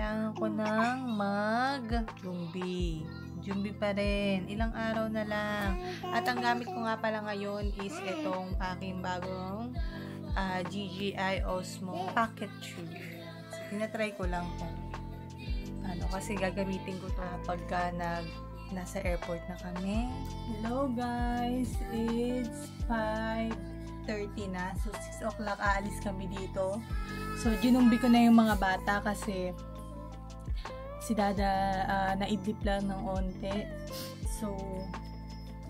kailangan ko ng Jumbi pa rin. Ilang araw na lang. At ang gamit ko nga pala ngayon is itong aking bagong GGI Osmo Pocket Tube. Tinatry ko lang kung kasi gagamitin ko ito pagka nasa airport na kami. Hello guys! It's 5:30 na. So 6 o'clock aalis kami dito. So ginumbi ko na yung mga bata kasi si Dada naidlip lang ng onte. So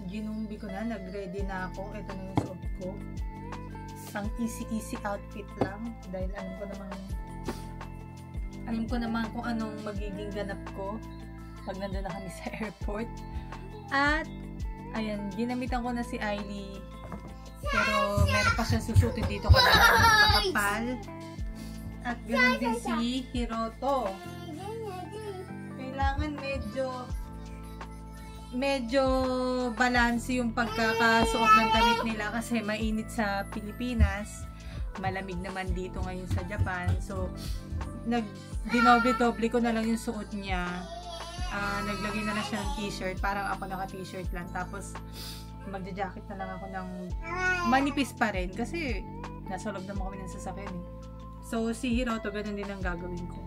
ginumbi ko na. Nag-ready na ako. Ito na yung suot ko. Ang easy outfit lang. Dahil alam ko naman kung anong magiging ganap ko pag nandun na kami sa airport. At ayan, ginamitan ko na si Ailey. Pero meron pa siyang susutin dito kasi makapal. At ganoon din si Hiroto. Kailangan medyo balance yung pagkakasuot ng damit nila kasi mainit sa Pilipinas. Malamig naman dito ngayon sa Japan. So, dinoble-doble ko na lang yung suot niya. Naglagay na lang siya ng t-shirt. Parang ako naka-t-shirt lang. Tapos, magja-jacket na lang ako ng manipis pa rin. Kasi, nasa loob naman kami ng sasakyan eh. So, si Hiroto, ganun din ang gagawin ko.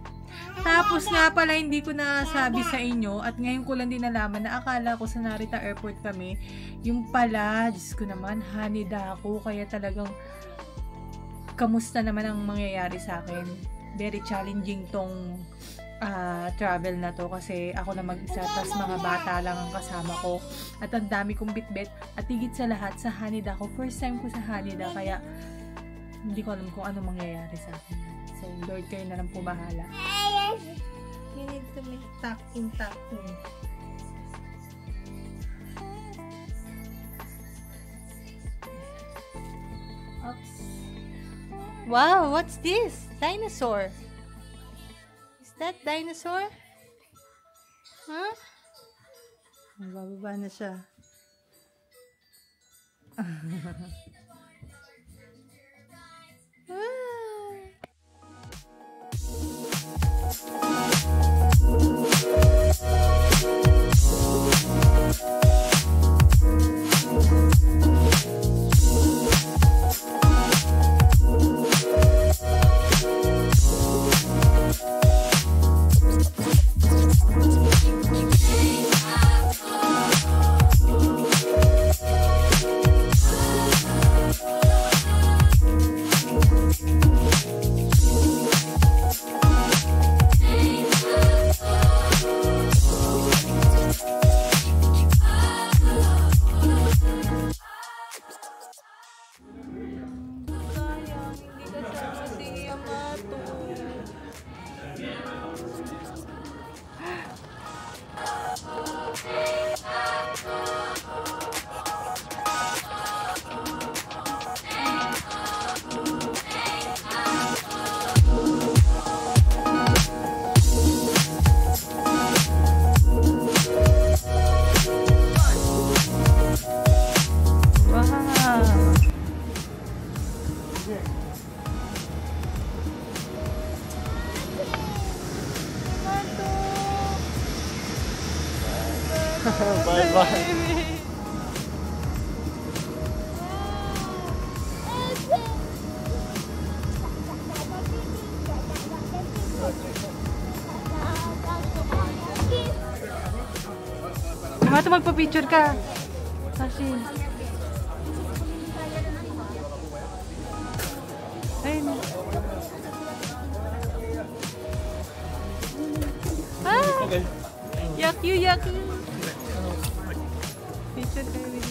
Tapos nga pala, hindi ko nasabi sa inyo at ngayon ko lang din nalaman na akala ko sa Narita Airport kami. Yung pala, Diyos ko naman, Haneda ako. Kaya talagang, kamusta naman ang mangyayari sa akin? Very challenging tong travel na to kasi ako na mag-isa tapos mga bata lang ang kasama ko at ang dami kong bitbit at higit sa lahat sa Haneda ko. First time ko sa Haneda kaya hindi ko alam kung ano mangyayari sa akin. So Lord, kayo na lang po bahala. You need to make tuck-in. Oops. Wow, what's this? Dinosaur. Is that dinosaur? Huh? Bababa na siya. Bye-bye. Ito magpa-picture ka. Kasi ayun. Okay. Yuck. Picture kayo rin.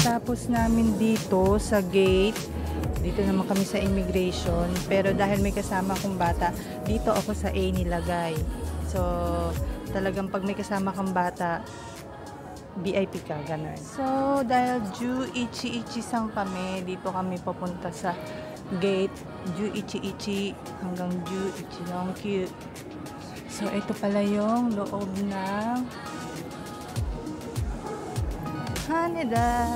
Tapos namin dito sa gate. Dito naman kami sa immigration. Pero dahil may kasama akong bata, dito ako sa A nilagay. So, talagang pag may kasama kang bata, VIP ka, ganun. So, dahil due ichi-ichi-sang kami, dito kami papunta sa gate Ju Ichi Ichi hanggang Ju Ichinonkyu. So ito pala yung loob ng Haneda.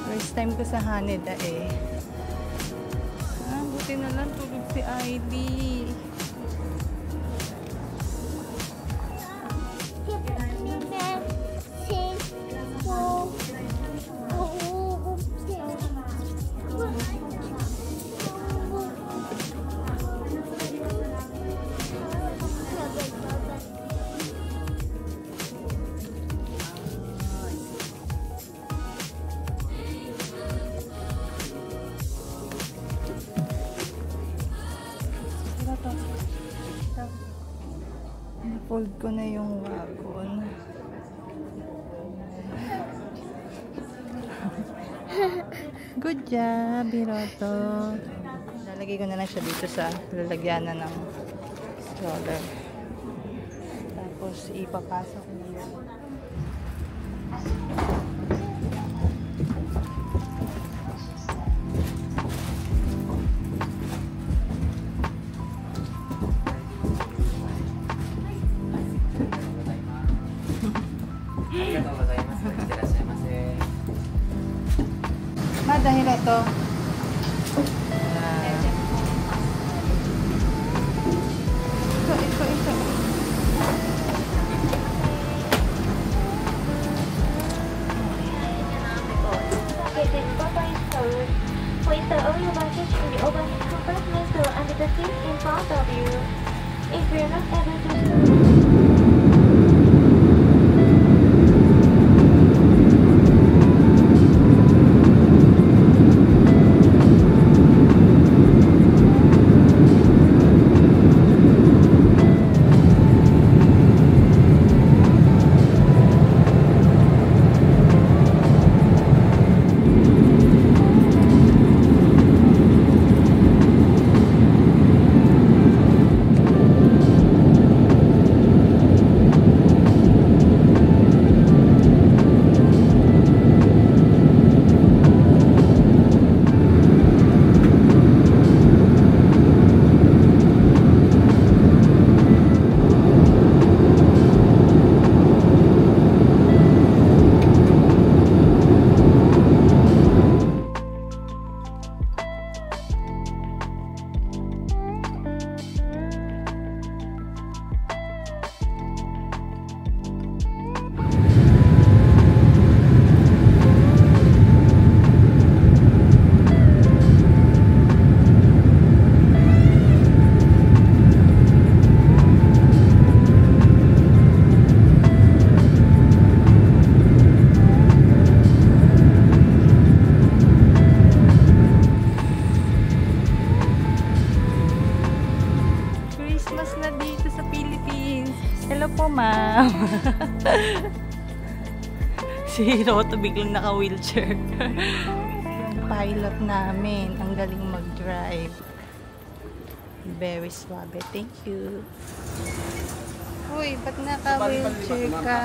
First time ko sa Haneda eh. Buti na lang tulog si ID. Fold ko na yung wagon. Good job, Hiroto. Lalagay ko na lang siya dito sa lalagyanan ng stroller. Tapos ipapasok ko na yun. Dahil ito Place the audio package in the overhead compartment so under the seat in front of you. If you're not able to ma'am. Si Hiroto biglang naka-wheelchair. Yung pilot namin, ang galing mag-drive. Very suave. Thank you. Uy, ba't naka-wheelchair ka?